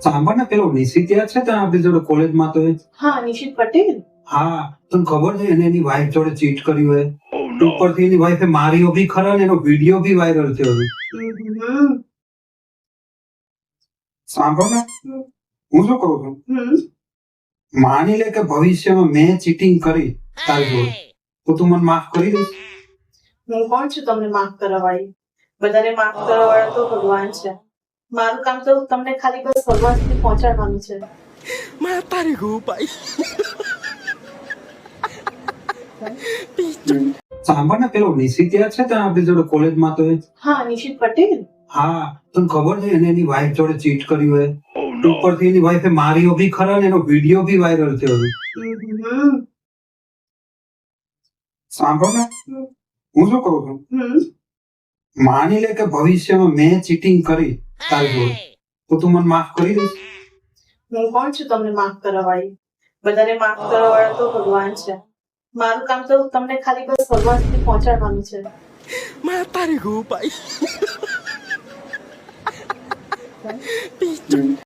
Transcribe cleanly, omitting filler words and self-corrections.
સાંભળ ને પેલો નિશિત યાદ છે તને આપણી જોડે કોલેજમાં તો એ? હા, નિશિત પટેલ. હા, તને ખબર છે એને એની વાઈફ જોડે ચીટ કર્યું હોય? ઉપરથી એની વાઈફે માર્યો બી ખરા ને એનો વિડીયો બી વાયરલ થયો છે. હમ. સાંભળ ને, હું શું કહું છું, હમ. માની લે કે ભવિષ્યમાં મેં ચીટિંગ કરી તારી જોડે, તો તું મને માફ કરી દઈશ? હું કોણ છું તમને માફ કરવા વાળી? બધાને માફ કરવા વાળા તો ભગવાન છે. મારું કામ તો તમને ખાલી બસ ભગવાન સુધી પહોંચાડવાનું છે. સાંભળ ને પેલો નિશિત યાદ છે તને આપણી જોડે કોલેજમાં તો એ? હા, નિશિત પટેલ. હા, તને ખબર છે એને એની વાઈફ જોડે ચીટ કર્યું હોય? ઉપરથી એની વાઈફે માર્યો બી ખરા ને એનો વિડીયો બી વાયરલ થયો છે. હમ. સાંભળ ને, હું શું કહું છું, હમ. માની લે કે ભવિષ્યમાં મેં ચીટિંગ કરી તારી જોડે, તો તું મને માફ કરી દઈશ? હું કોણ છું તમને માફ કરવા વાળી? બધાને માફ કરવા વાળા તો ભગવાન છે. મારું કામ તો તમને ખાલી બસ ભગવાન સુધી પહોંચાડવાનું છે.